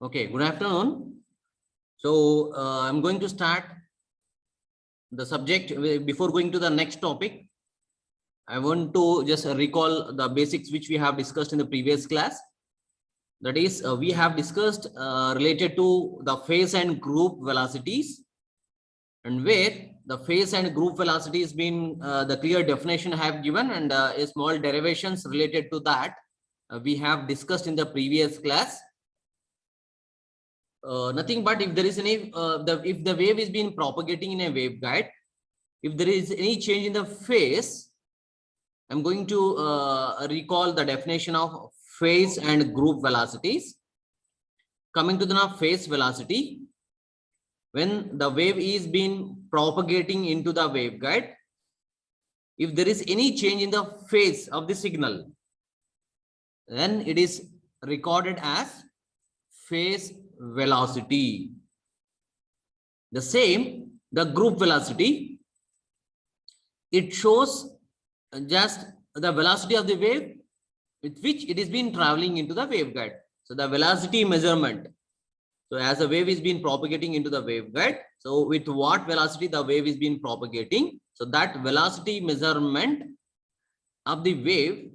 Okay, good afternoon. So I'm going to start the subject. Before going to the next topic, I want to just recall the basics which we have discussed in the previous class. That is, we have discussed related to the phase and group velocities, and where the phase and group velocity has been the clear definition I have given, and a small derivations related to that we have discussed in the previous class. Nothing but if there is any if the wave is being propagating in a waveguide, if there is any change in the phase, I'm going to recall the definition of phase and group velocities. Coming to the phase velocity, when the wave is being propagating into the waveguide, if there is any change in the phase of the signal, then it is recorded as phase velocity. The same, the group velocity, it shows just the velocity of the wave with which it is been traveling into the waveguide. So the velocity measurement. So as the wave is being propagating into the waveguide, so with what velocity the wave is being propagating, so that velocity measurement of the wave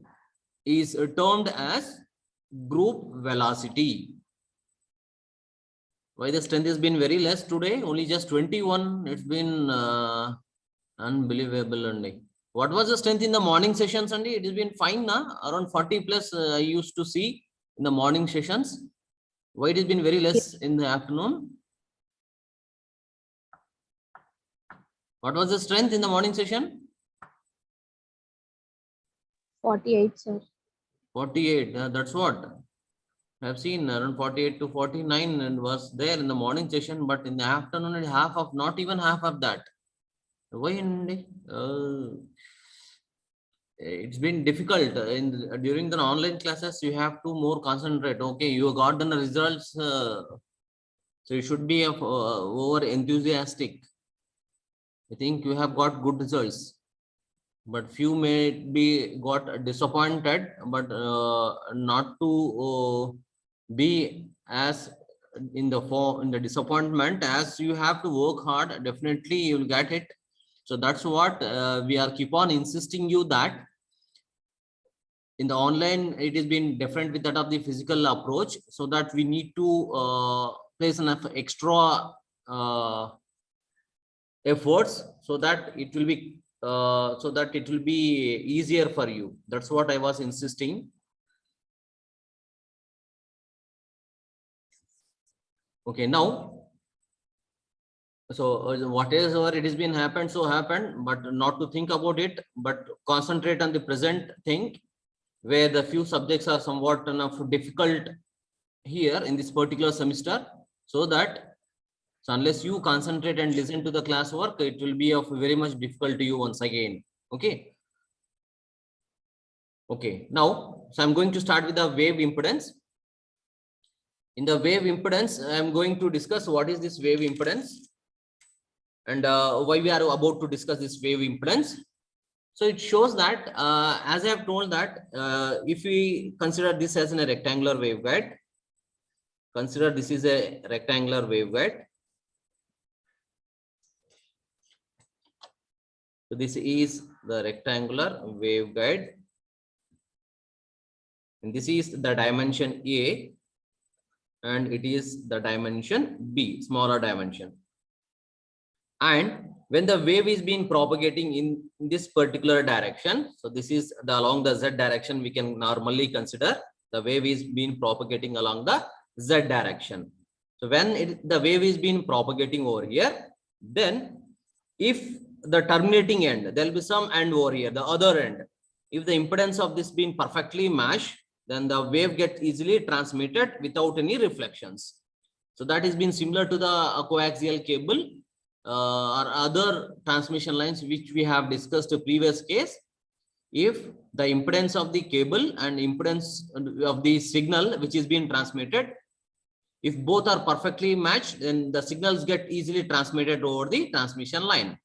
is termed as group velocity. Why the strength has been very less today? Only just 21. It's been unbelievable. And what was the strength in the morning sessions? And it has been fine now. Around 40 plus I used to see in the morning sessions. Why it has been very less in the afternoon? What was the strength in the morning session? 48, sir. 48. That's what I have seen, around 48 to 49, and was there in the morning session, but in the afternoon, half of, not even half of that. Why? It's been difficult during the online classes. You have to more concentrate. Okay, you got the results, so you should be over enthusiastic. I think you have got good results, but few may be got disappointed, but not to be as in the disappointment. As you have to work hard, definitely you will get it. So that's what we are keep on insisting you that in the online it has been different with that of the physical approach, so that we need to place enough extra efforts so that it will be easier for you. That's what I was insisting. Okay, now, so whatever it has been happened, so happened, but not to think about it, but concentrate on the present thing, where the few subjects are somewhat enough difficult here in this particular semester, so that unless you concentrate and listen to the classwork, it will be of very much difficult to you once again. Okay. Okay, now, so I'm going to start with the wave impedance. In the wave impedance, I'm going to discuss what is this wave impedance and why we are about to discuss this wave impedance. So it shows that, as I have told that, if we consider this as a rectangular waveguide, consider this is a rectangular waveguide. So this is the rectangular waveguide, and this is the dimension A, and it is the dimension B, smaller dimension. And when the wave is being propagating in this particular direction, so this is along the Z direction, we can normally consider the wave is being propagating along the Z direction. So when the wave is being propagating over here, then if the terminating end, there will be some end over here, the other end. If the impedance of this being perfectly matched, then the wave gets easily transmitted without any reflections. So that has been similar to the coaxial cable or other transmission lines which we have discussed in the previous case. If the impedance of the cable and impedance of the signal which is being transmitted, if both are perfectly matched, then the signals get easily transmitted over the transmission line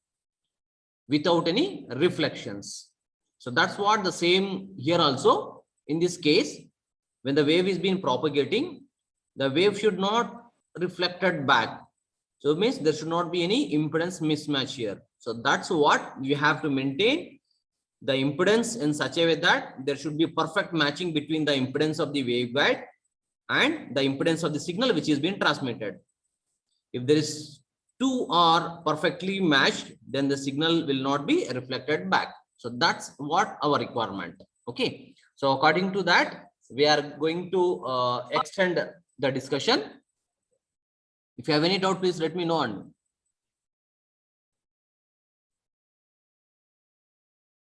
without any reflections. So that's what the same here also. In this case, when the wave is being propagating, the wave should not reflected back. So it means there should not be any impedance mismatch here. So that's what you have to maintain the impedance in such a way that there should be perfect matching between the impedance of the waveguide and the impedance of the signal which is being transmitted. If there is two are perfectly matched, then the signal will not be reflected back. So that's what our requirement. Okay. So according to that, we are going to extend the discussion. If you have any doubt, please let me know. On.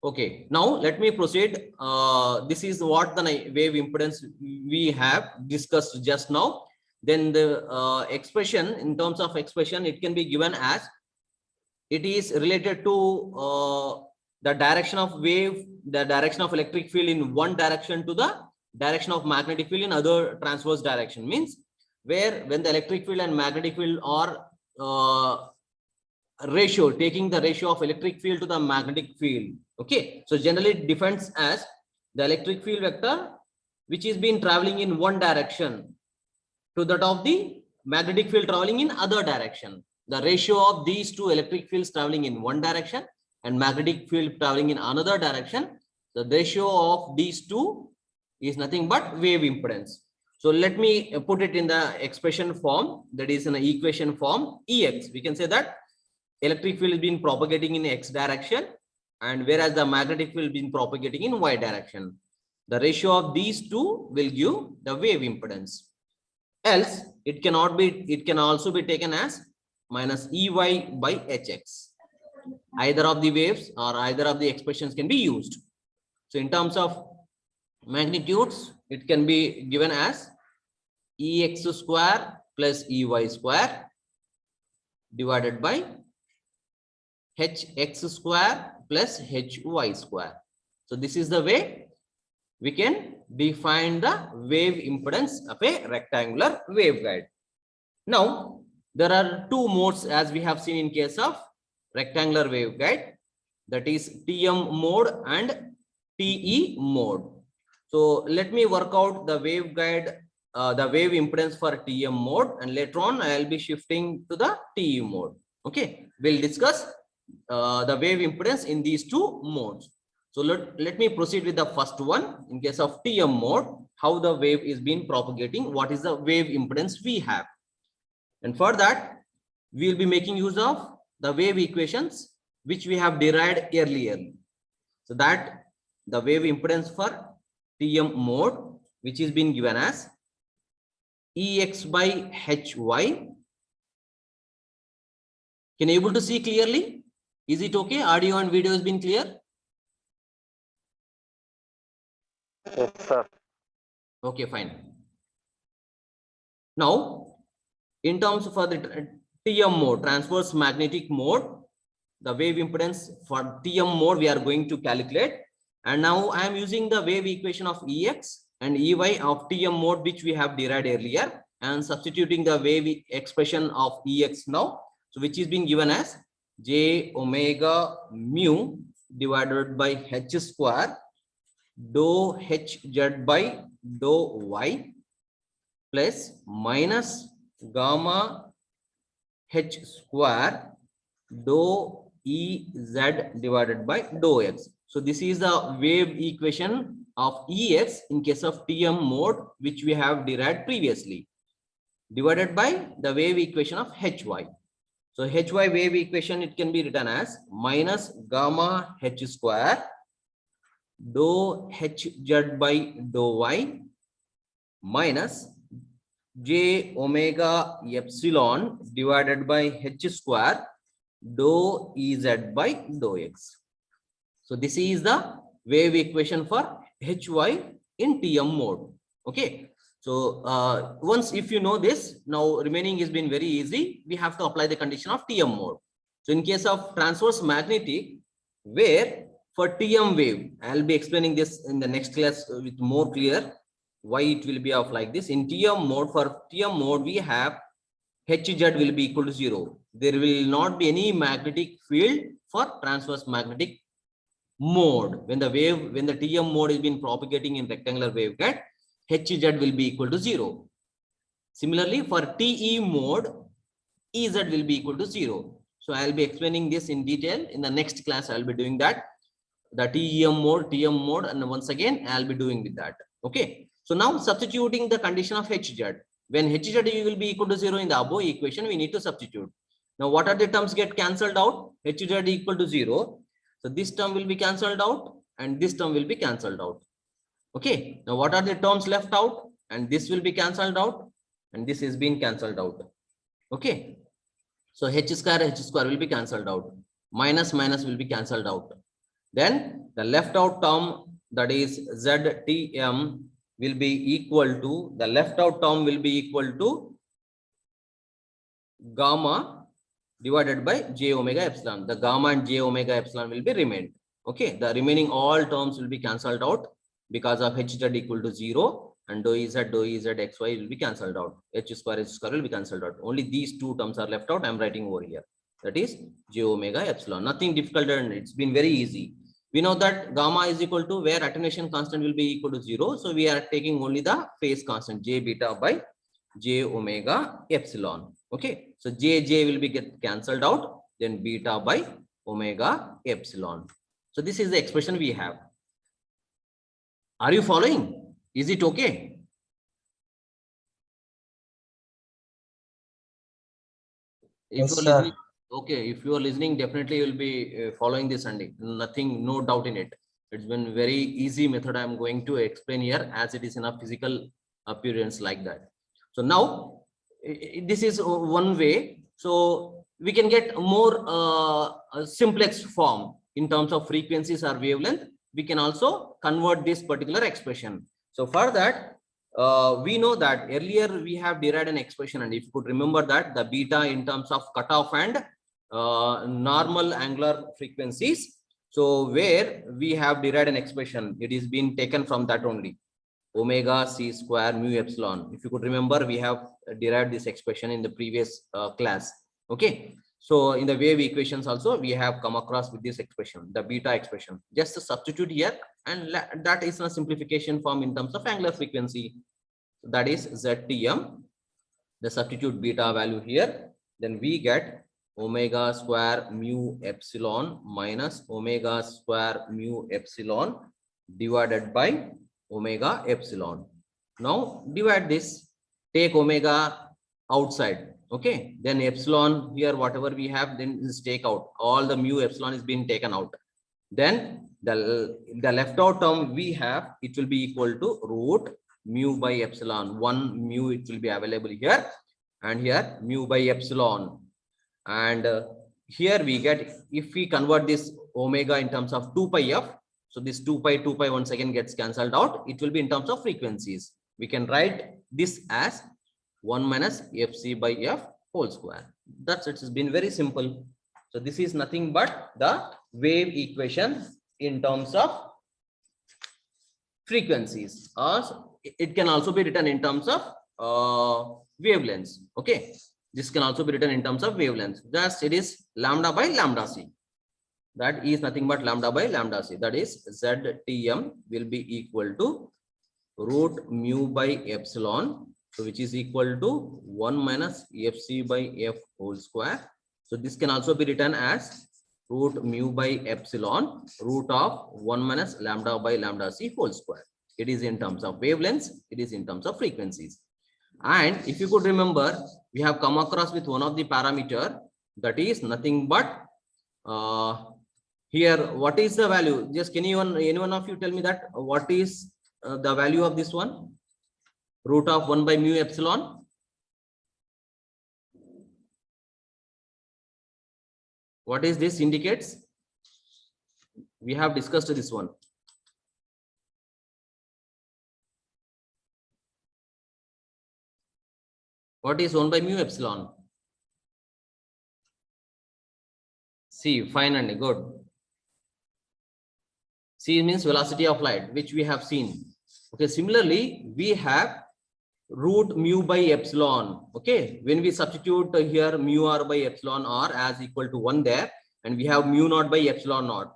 Okay, now let me proceed. This is what the wave impedance we have discussed just now. Then the expression, in terms of expression, it can be given as it is related to the direction of wave, the direction of electric field in one direction to the direction of magnetic field in other transverse direction. Means where when the electric field and magnetic field are ratio, taking the ratio of electric field to the magnetic field. Okay, so generally it defines as the electric field vector which is been traveling in one direction to that of the magnetic field traveling in other direction. The ratio of these two electric fields traveling in one direction and magnetic field traveling in another direction, the ratio of these two is nothing but wave impedance. So let me put it in the expression form, that is in the equation form. Ex, we can say that electric field is being propagating in x direction, and whereas the magnetic field been propagating in y direction. The ratio of these two will give the wave impedance. Else it cannot be, it can also be taken as minus Ey by Hx. Either of the waves or either of the expressions can be used. So in terms of magnitudes, it can be given as Ex square plus Ey square divided by Hx square plus Hy square. So this is the way we can define the wave impedance of a rectangular waveguide. Now, there are two modes as we have seen in case of rectangular waveguide, that is TM mode and TE mode. So let me work out the waveguide, the wave impedance for TM mode, and later on I will be shifting to the TE mode. Okay, we'll discuss the wave impedance in these two modes. So let me proceed with the first one. In case of TM mode, how the wave is being propagating, what is the wave impedance we have. And for that, we will be making use of the wave equations which we have derived earlier. So that the wave impedance for TM mode, which is being given as Ex by Hy. Can you able to see clearly? Is it okay? Audio and video has been clear? Yes, sir. Okay, fine. Now, in terms of the TM mode, transverse magnetic mode, the wave impedance for TM mode we are going to calculate. And now I am using the wave equation of Ex and Ey of TM mode which we have derived earlier, and substituting the wave expression of Ex now. So which is being given as j omega mu divided by h square dou hz by dou y plus minus gamma h square dou Ez divided by dou x. So this is the wave equation of Ex in case of TM mode which we have derived previously, divided by the wave equation of Hy. So Hy wave equation, it can be written as minus gamma h square dou hz by dou y minus j omega epsilon divided by h square dou Ez by dou x. So this is the wave equation for Hy in TM mode. Okay. So once if you know this, now remaining has been very easy. We have to apply the condition of TM mode. So in case of transverse magnetic, where for TM wave, I'll be explaining this in the next class with more clear why it will be of like this. In TM mode, for TM mode, we have Hz will be equal to 0. There will not be any magnetic field for transverse magnetic mode. When the TM mode is been propagating in rectangular waveguide, Hz will be equal to 0. Similarly, for TE mode, Ez will be equal to 0. So I'll be explaining this in detail. In the next class, I'll be doing that. The TEM mode, TM mode, and once again, I'll be doing with that. Okay. So now substituting the condition of HZ. When HZ will be equal to 0 in the above equation, we need to substitute. Now, what are the terms get cancelled out? HZ equal to 0. So this term will be cancelled out and this term will be cancelled out. Okay. Now, what are the terms left out? And this will be cancelled out and this is being cancelled out. Okay. So H square will be cancelled out. Minus will be cancelled out. Then the left out term, that is ZTM, will be equal to, the left out term will be equal to gamma divided by j omega epsilon. The gamma and j omega epsilon will be remained. Okay, the remaining all terms will be cancelled out because of HZ equal to 0 and dou Ez xy will be cancelled out. H square will be cancelled out. Only these two terms are left out. I'm writing over here. That is j omega epsilon. Nothing difficult, and it's been very easy. We know that gamma is equal to where attenuation constant will be equal to 0. So we are taking only the phase constant j beta by j omega epsilon. Okay, so j will be get cancelled out, then beta by omega epsilon. So this is the expression we have. Are you following? Is it okay? If Yes, you're sir. listening, okay, if you are listening, definitely you'll be following this Sunday. Nothing, no doubt in it. It's been very easy method I'm going to explain here, as it is in a physical appearance like that. So now this is one way. So we can get more simplex form in terms of frequencies or wavelength. We can also convert this particular expression. So for that, we know that earlier we have derived an expression, and if you could remember that the beta in terms of cutoff and normal angular frequencies. So where we have derived an expression, it is being taken from that only, omega c square mu epsilon. If you could remember, we have derived this expression in the previous class. Okay. So in the wave equations also, we have come across with this expression, the beta expression. Just to substitute here, and that is a simplification form in terms of angular frequency. That is ZTM. The substitute beta value here, then we get omega square mu epsilon minus omega square mu epsilon divided by omega epsilon. Now divide this, take omega outside. Okay, then epsilon here, whatever we have, then is take out. All the mu epsilon is being taken out. Then the left out term we have, it will be equal to root mu by epsilon. 1 mu it will be available here, and here mu by epsilon. And here we get, if we convert this omega in terms of 2 pi f, so this 2 pi once again gets cancelled out. It will be in terms of frequencies. We can write this as 1 minus fc by f whole square. That's it. It's been very simple. So this is nothing but the wave equation in terms of frequencies, or it can also be written in terms of wavelengths. Okay, this can also be written in terms of wavelengths. Thus it is lambda by lambda c. That is nothing but lambda by lambda c. That is ZTM will be equal to root mu by epsilon, so which is equal to 1 minus fc by f whole square. So this can also be written as root mu by epsilon root of 1 minus lambda by lambda c whole square. It is in terms of wavelengths, it is in terms of frequencies. And if you could remember, we have come across with one of the parameter, that is nothing but here, what is the value? Just can anyone of you tell me that what is the value of this one? Root of 1 by mu epsilon. What is this indicates? We have discussed this one. What is 1 by mu epsilon? C, fine and good. C means velocity of light, which we have seen. Okay, similarly, we have root mu by epsilon. Okay, when we substitute here mu r by epsilon r as equal to 1 there, and we have mu naught by epsilon naught.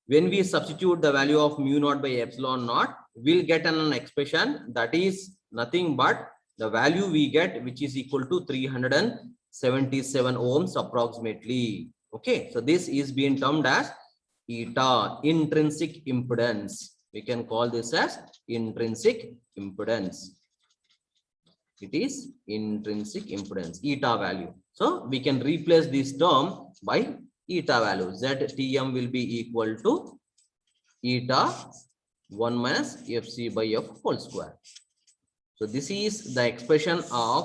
When we substitute the value of mu naught by epsilon naught, we'll get an expression that is nothing but the value we get, which is equal to 377 ohms approximately. Okay, so this is being termed as eta, intrinsic impedance. We can call this as intrinsic impedance. It is intrinsic impedance, eta value. So we can replace this term by eta value. ZTM will be equal to eta 1 minus fc by f whole square. So this is the expression of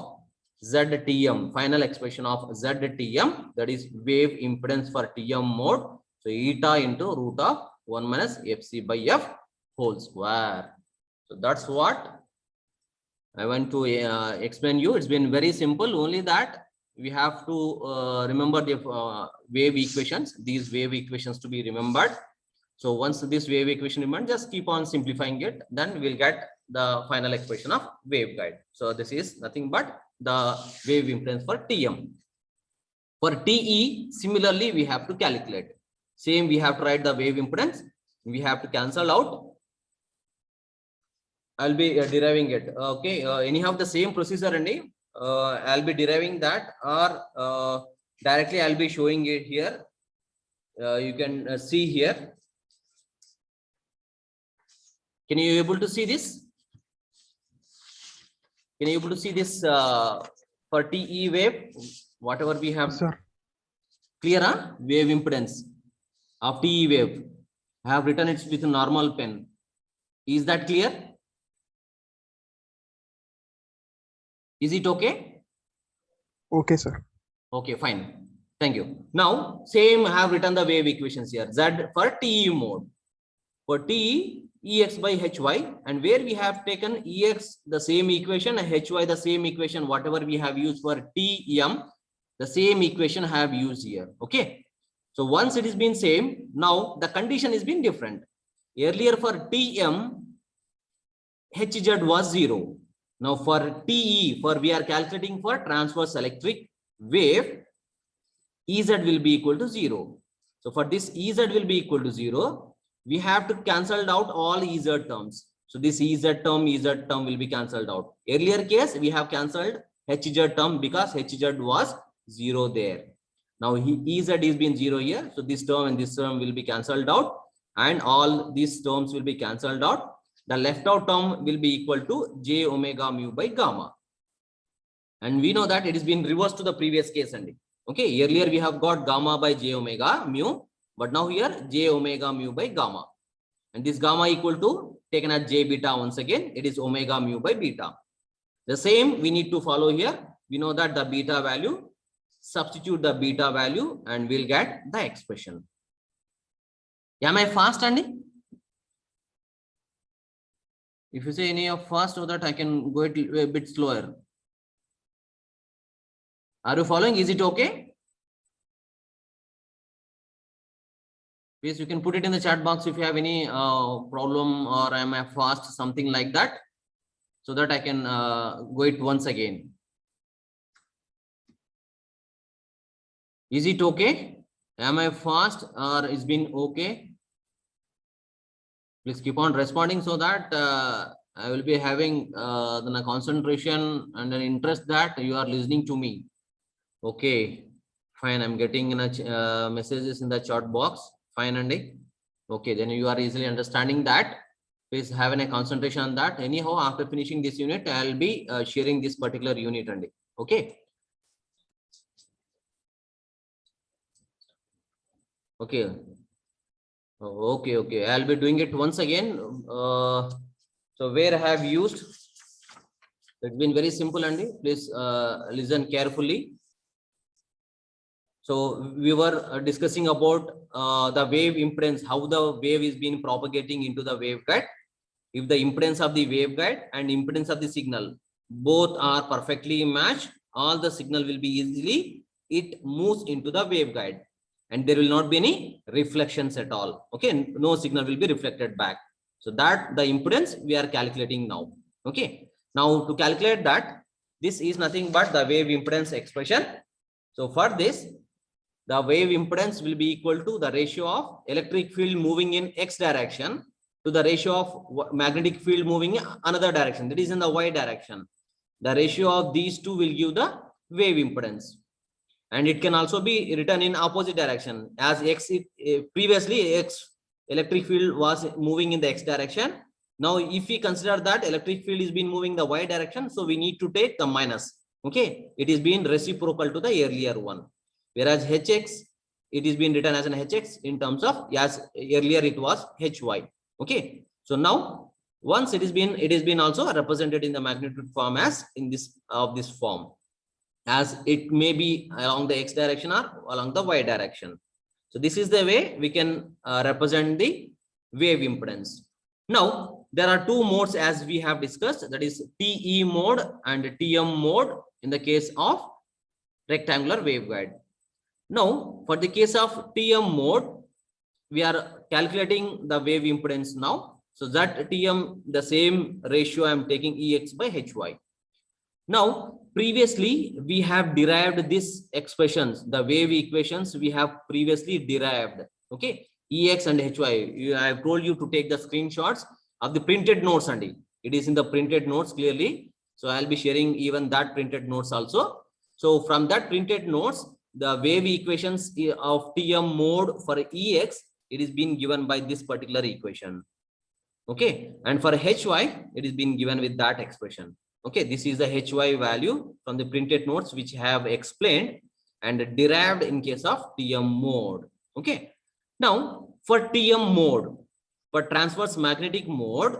ZTM, final expression of ZTM, that is wave impedance for TM mode. So eta into root of 1 minus fc by f whole square. So that's what I want to explain you. It's been very simple, only that we have to remember the wave equations, these wave equations to be remembered. So once this wave equation remembered, just keep on simplifying it, then we'll get the final expression of waveguide. So this is nothing but the wave impedance for TM. For TE, similarly, we have to calculate. Same, we have to write the wave impedance. We have to cancel out. I'll be deriving it. Okay, anyhow, the same procedure, and I'll be deriving that, or directly I'll be showing it here. You can see here. Can you able to see this? Can you able to see this for TE wave? Whatever we have. Sir. Clear, huh? Wave impedance of TE wave. I have written it with a normal pen. Is that clear? Is it okay? Okay, sir. Okay, fine. Thank you. Now, same I have written the wave equations here. Z for TE mode. For TE, Ex by Hy, and where we have taken Ex the same equation and Hy the same equation, whatever we have used for TM, the same equation I have used here. Okay. So once it is been same, now the condition is been different. Earlier for TM, Hz was 0. Now for TE, for we are calculating for transverse electric wave, Ez will be equal to 0. So for this Ez will be equal to 0, we have to cancel out all Ez terms. So this Ez term will be cancelled out. Earlier case, we have cancelled Hz term because Hz was 0 there. Now Ez is been 0 here. So this term and this term will be cancelled out, and all these terms will be cancelled out. The left out term will be equal to j omega mu by gamma. And we know that it has been reversed to the previous case. And okay, earlier we have got gamma by j omega mu, but now here j omega mu by gamma. And this gamma equal to, taken as j beta once again, it is omega mu by beta. The same we need to follow here. We know that the beta value, substitute the beta value, and we'll get the expression. Am I fast, Andy? If you say any of fast, so that I can go a bit slower. Are you following? Is it okay? Please, you can put it in the chat box if you have any problem, or am I fast, something like that, so that I can go it once again. Is it okay? Am I fast, or is been okay? Please keep on responding, so that I will be having the concentration and an interest that you are listening to me. Okay, fine. I'm getting messages in the chat box. Fine, Andy. Okay, then you are easily understing that. Please have a concentration on that. Anyhow, after finishing this unit, I'll be sharing this particular unit, Andy. Okay. Okay. Okay. I'll be doing it once again. So where I have used, it's been very simple, Andy. Please listen carefully. So we were discussing about the wave impedance, how the wave is being propagating into the waveguide. If the impedance of the waveguide and impedance of the signal both are perfectly matched, all the signal will be easily, it moves into the waveguide, and there will not be any reflections at all. Okay, no signal will be reflected back. So that the impedance we are calculating now. Okay, now to calculate that, this is nothing but the wave impedance expression. So for this, the wave impedance will be equal to the ratio of electric field moving in x direction to the ratio of magnetic field moving in another direction, that is in the y direction. The ratio of these two will give the wave impedance. And it can also be written in opposite direction, as previously X electric field was moving in the X direction. Now, if we consider that electric field is been moving the Y direction, so we need to take the minus. Okay, it is being reciprocal to the earlier one. Whereas Hx, it is being written as an Hx in terms of, as earlier it was Hy. Okay, so now once it is been also represented in the magnitude form as in this form, as it may be along the X direction or along the Y direction. So this is the way we can represent the wave impedance. Now, there are two modes as we have discussed, that is TE mode and TM mode in the case of rectangular waveguide. Now, for the case of TM mode, we are calculating the wave impedance now. So that TM, the same ratio I am taking Ex by Hy. Now, previously we have derived this expressions, the wave equations we have previously derived. Okay, Ex and Hy. I have told you to take the screenshots of the printed notes, and it is in the printed notes clearly. So I'll be sharing even that printed notes also. So from that printed notes, the wave equations of TM mode for Ex, it is being given by this particular equation. Okay, and for Hy, it is being given with that expression. Okay, this is the Hy value from the printed notes which have explained and derived in case of TM mode. Okay, now for TM mode, for transverse magnetic mode,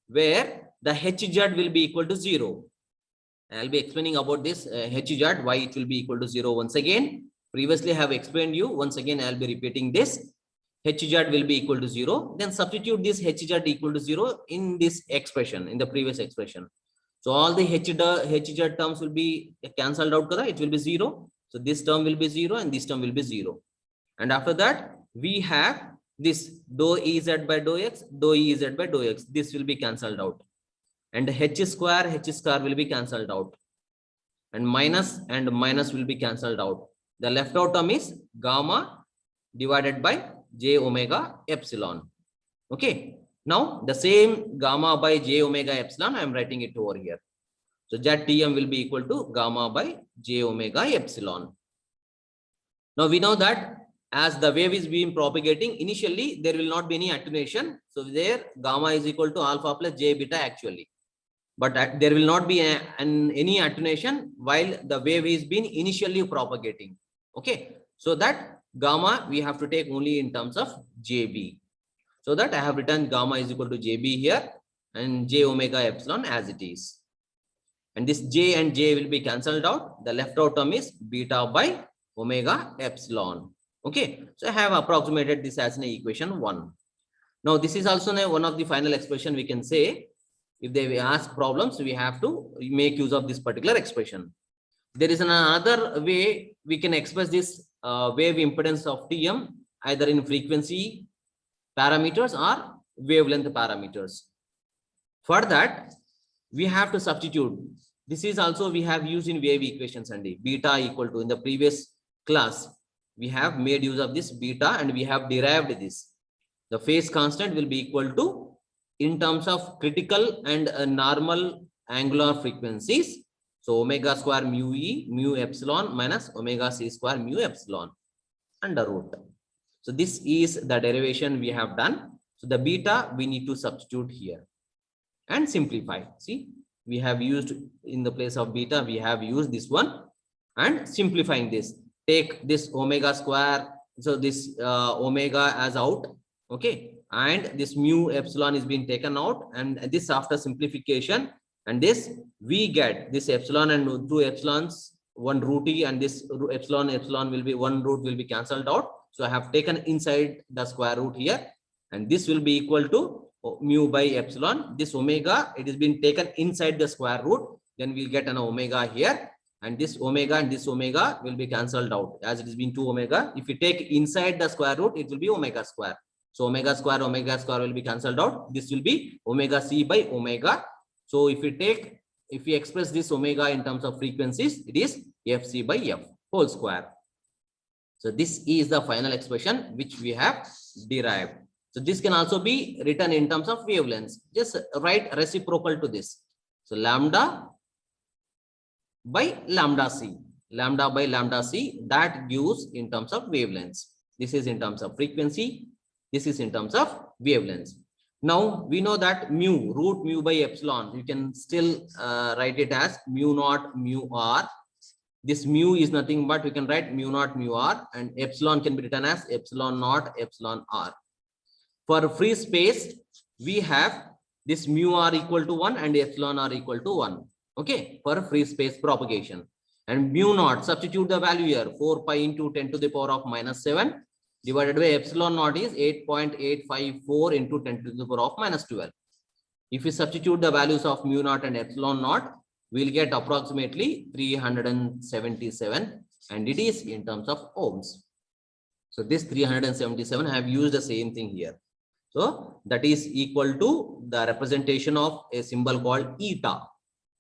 where the Hz will be equal to 0. I'll be explaining about this Hz, why it will be equal to 0 once again. Previously I have explained you, once again I'll be repeating this. Hz will be equal to 0. Then substitute this Hz equal to 0 in this expression, in the previous expression. So all the Hz terms will be cancelled out, it will be 0. So this term will be 0 and this term will be 0. And after that, we have this dou Ez by dou x, dou Ez by dou x. This will be cancelled out. And H square will be cancelled out. And minus will be cancelled out. The left out term is gamma divided by j omega epsilon. Okay. Now the same gamma by j omega epsilon, I am writing it over here. So that Tm will be equal to gamma by j omega epsilon. Now we know that as the wave is being propagating, initially there will not be any attenuation. So there gamma is equal to alpha plus j beta actually. But there will not be any attenuation while the wave is being initially propagating. Okay. So that gamma we have to take only in terms of jb. So that I have written gamma is equal to jb here and j omega epsilon as it is. And this j and j will be cancelled out. The left out term is beta by omega epsilon. Okay. So I have approximated this as an equation 1. Now this is also one of the final expression we can say. If they ask problems, we have to make use of this particular expression. There is another way we can express this wave impedance of Tm either in frequency parameters or wavelength parameters. For that, we have to substitute. This is also we have used in wave equations and beta equal to, in the previous class, we have made use of this beta and we have derived this. The phase constant will be equal to, in terms of critical and normal angular frequencies. So omega square mu e mu epsilon minus omega c square mu epsilon under root. So this is the derivation we have done. So the beta we need to substitute here and simplify. See, we have used in the place of beta, we have used this one and simplifying this. Take this omega square. So this omega as out. Okay. And this mu epsilon is being taken out, and this after simplification, and this we get this epsilon and two epsilons, one root e, and this epsilon will be one root will be cancelled out. So I have taken inside the square root here, and this will be equal to mu by epsilon. This omega, it is been taken inside the square root, then we'll get an omega here, and this omega and this omega will be cancelled out as it has been 2 omega. If you take inside the square root, it will be omega square. So omega square will be cancelled out. This will be omega c by omega. So if we express this omega in terms of frequencies, it is fc by f whole square. So this is the final expression which we have derived. So this can also be written in terms of wavelengths. Just write reciprocal to this. So lambda by lambda c. Lambda by lambda c, that gives in terms of wavelengths. This is in terms of frequency. This is in terms of wavelengths. Now we know that mu, root mu by epsilon, you can still write it as mu naught mu r. This mu is nothing but we can write mu naught mu r, and epsilon can be written as epsilon naught epsilon r. For free space, we have this mu r equal to 1 and epsilon r equal to 1. Okay, for free space propagation. And mu naught, substitute the value here, 4 pi into 10 to the power of minus 7 divided by epsilon naught is 8.854 into 10 to the power of minus 12. If we substitute the values of mu naught and epsilon naught, we'll get approximately 377, and it is in terms of ohms. So this 377, I have used the same thing here. So that is equal to the representation of a symbol called eta.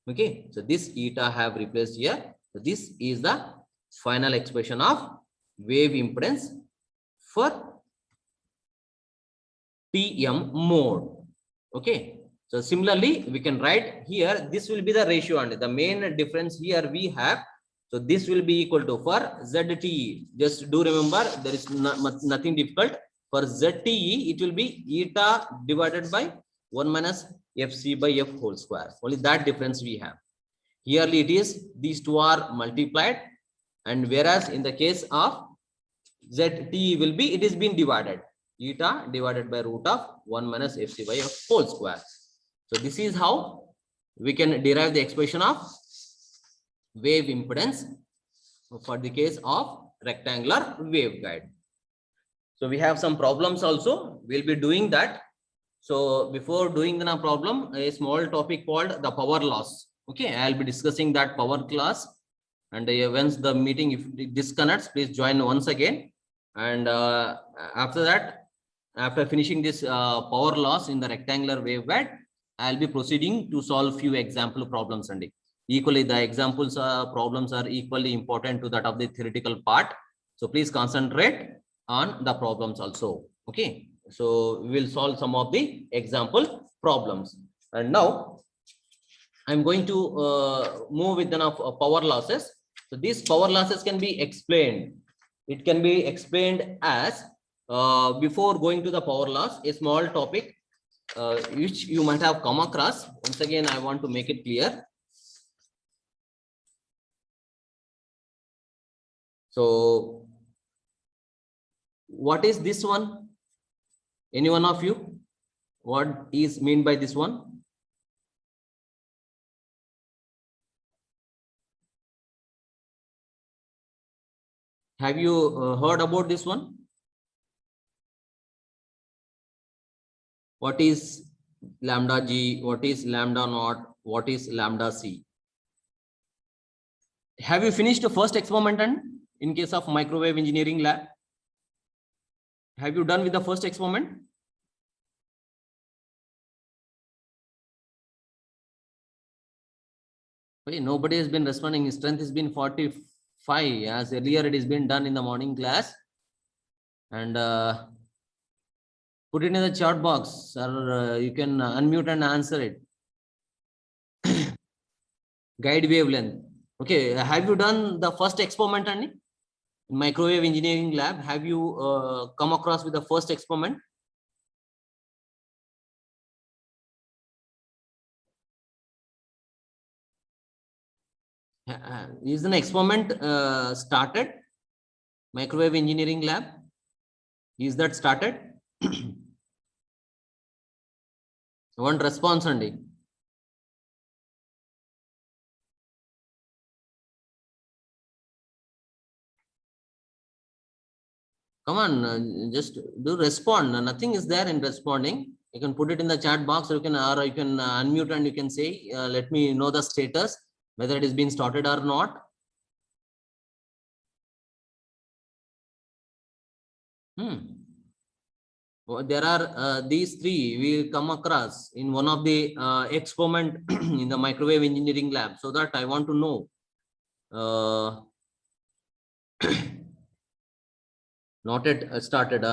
Okay, so this eta I have replaced here. So this is the final expression of wave impedance for TM mode. Okay, so similarly we can write here, this will be the ratio, and the main difference here we have. So this will be equal to, for ZTE, just do remember there is nothing difficult. For ZTE, it will be eta divided by 1 minus FC by F whole square. Only that difference we have. Here it is, these two are multiplied, and whereas in the case of ZTE will be, it is being divided. Eta divided by root of 1 minus FC by F whole square. So this is how we can derive the expression of wave impedance for the case of rectangular waveguide. So we have some problems also. We'll be doing that. So before doing the problem, a small topic called the power loss. Okay, I'll be discussing that power class. And once the meeting, if it disconnects, please join once again. And after that, after finishing this power loss in the rectangular waveguide, I'll be proceeding to solve few example problems. And equally, the examples problems are equally important to that of the theoretical part. So please concentrate on the problems also. Okay, so we will solve some of the example problems. And now I'm going to move with the power losses. So these power losses can be explained. It can be explained as before going to the power loss, a small topic which you might have come across. Once again, I want to make it clear. So what is this one? Any one of you? What is mean by this one? Have you heard about this one? What is lambda G? What is lambda naught? What is lambda C? Have you finished the first experiment and in case of microwave engineering lab? Have you done with the first experiment? Okay, nobody has been responding. Strength has been 45, as earlier it has been done in the morning class. And put it in the chat box, or you can unmute and answer it. Guide wavelength. Okay, have you done the first experiment and in microwave engineering lab? Have you come across with the first experiment? Is an experiment started? Microwave engineering lab? Is that started? One response only. Come on, just do respond. Nothing is there in responding. You can put it in the chat box, or you can unmute and you can say, let me know the status, whether it is being started or not. Well, there are these three we will come across in one of the experiment in the microwave engineering lab. So that I want to know. Not yet started.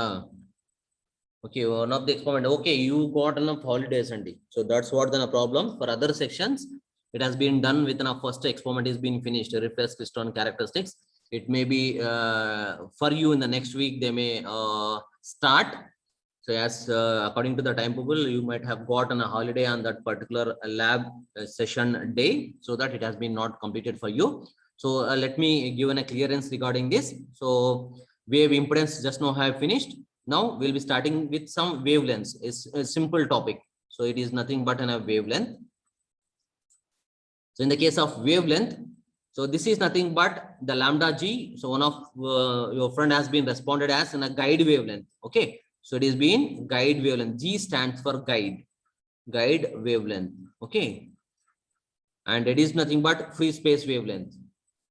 Okay, one of the experiment. Okay, you got enough holidays, Andy. So that's what the problem. For other sections, it has been done within a first experiment is being finished, reflex crystalline characteristics. It may be for you in the next week, they may start. So as according to the timetable, you might have gotten a holiday on that particular lab session day, so that it has been not completed for you. So let me give a clearance regarding this. So wave impedance just now have finished. Now we'll be starting with some wavelengths. It's a simple topic. So it is nothing but a wavelength. So in the case of wavelength, so this is nothing but the lambda g. So one of your friend has been responded as in a guide wavelength. Okay. So it is being guide wavelength. G stands for guide wavelength. Okay. And it is nothing but free space wavelength.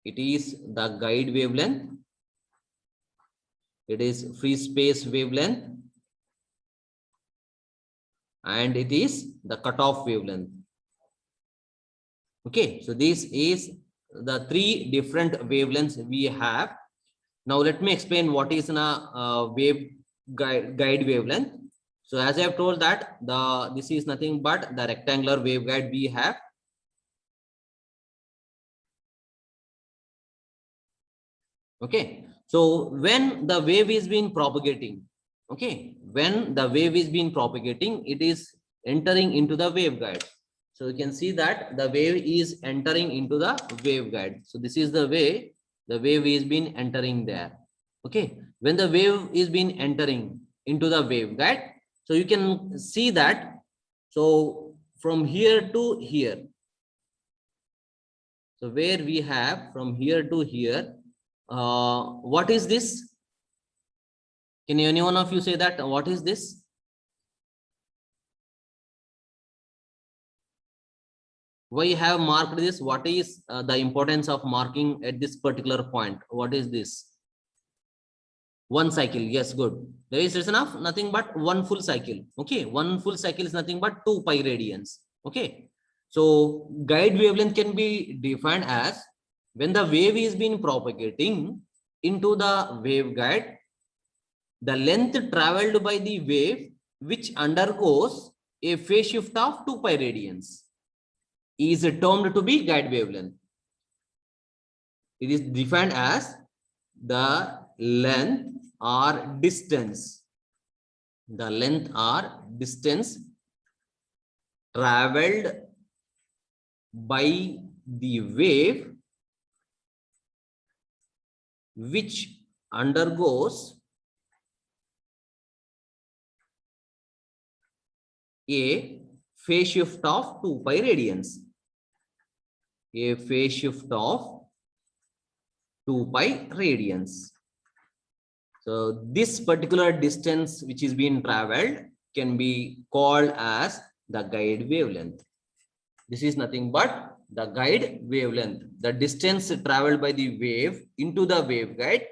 It is the guide wavelength. It is free space wavelength. And it is the cutoff wavelength. Okay, so this is the three different wavelengths we have. Now let me explain what is a wave guide wavelength. So as I have told that this is nothing but the rectangular waveguide we have. Okay, so when the wave is being propagating, okay, when the wave is being propagating, it is entering into the waveguide. So you can see that the wave is entering into the waveguide. So this is the way the wave is being entering there. Okay, when the wave is being entering into the waveguide, so you can see that. So from here to here, so where we have from here to here, what is this? Can any one of you say that? What is this? Why you have marked this? What is the importance of marking at this particular point? What is this? One cycle. Yes, good. There is reason of nothing but one full cycle. Okay, one full cycle is nothing but 2 pi radians. Okay, so guide wavelength can be defined as when the wave is being propagating into the waveguide, the length traveled by the wave which undergoes a phase shift of 2 pi radians is termed to be guide wavelength. It is defined as the length or distance, the length or distance traveled by the wave which undergoes a phase shift of 2 pi radians. A phase shift of 2 pi radians. So this particular distance which is being traveled can be called as the guide wavelength. This is nothing but the guide wavelength, the distance traveled by the wave into the waveguide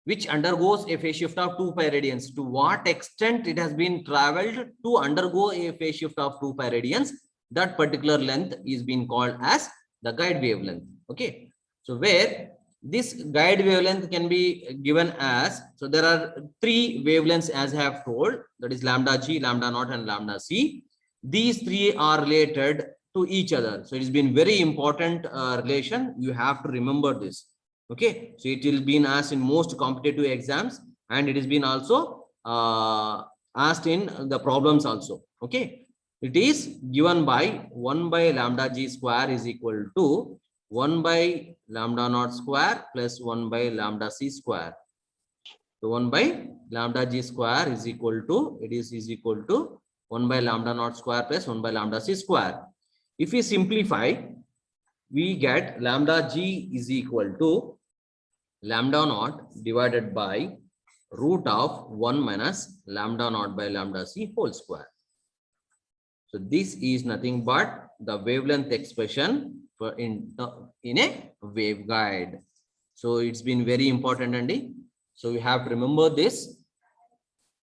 which undergoes a phase shift of 2 pi radians. To what extent it has been traveled to undergo a phase shift of 2 pi radians, that particular length is being called as the guide wavelength. Okay, so where this guide wavelength can be given as, so there are 3 wavelengths as I have told, that is lambda g, lambda naught and lambda c. These 3 are related to each other. So it has been very important relation. You have to remember this. Okay, so it will be asked in most competitive exams, and it has been also asked in the problems also. Okay, it is given by 1 by lambda g square is equal to 1 by lambda naught square plus 1 by lambda c square. So 1 by lambda g square is equal to, it is equal to 1 by lambda naught square plus 1 by lambda c square. If we simplify, we get lambda g is equal to lambda naught divided by root of 1 minus lambda naught by lambda c whole square. So this is nothing but the wavelength expression for in a waveguide. So it's been very important, Andy. So we have to remember this,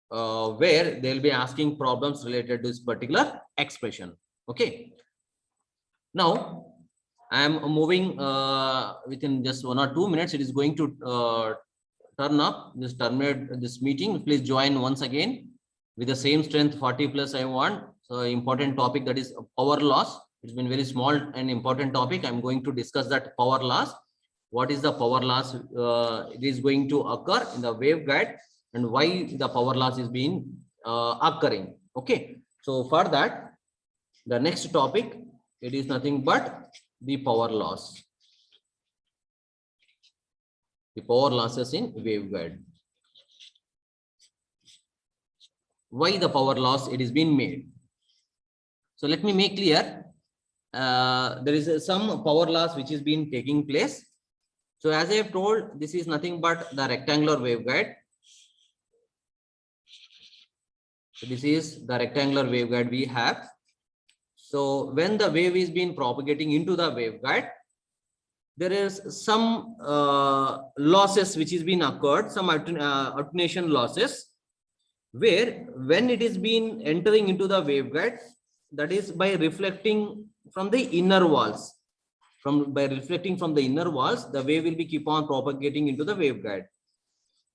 where they'll be asking problems related to this particular expression. Okay. Now I am moving within just 1 or 2 minutes. It is going to terminate this meeting. Please join once again with the same strength 40 plus I want. So important topic, that is power loss. It's been very small and important topic. I'm going to discuss that power loss. What is the power loss? It is going to occur in the waveguide, and why the power loss is being occurring. Okay. So for that, the next topic, it is nothing but the power loss. The power losses in waveguide. Why the power loss it is being made? So let me make clear. There is some power loss which is being taking place. So as I have told, this is nothing but the rectangular waveguide. So this is the rectangular waveguide we have. So when the wave is being propagating into the waveguide, there is some losses which is being occurred, some attenuation losses, where when it is being entering into the waveguide, that is by reflecting from the inner walls. By reflecting from the inner walls, the wave will be keep on propagating into the waveguide.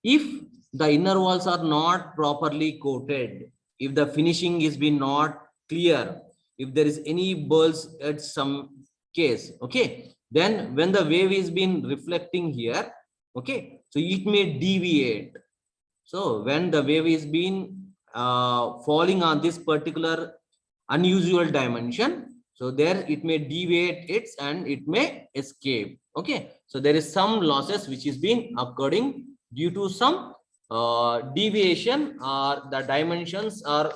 If the inner walls are not properly coated, if the finishing is been not clear, if there is any bulbs at some case, okay, then when the wave is been reflecting here, okay, so it may deviate. So when the wave is being falling on this particular unusual dimension, so there it may deviate it and it may escape. Okay, so there is some losses which is being occurring due to some deviation, or the dimensions are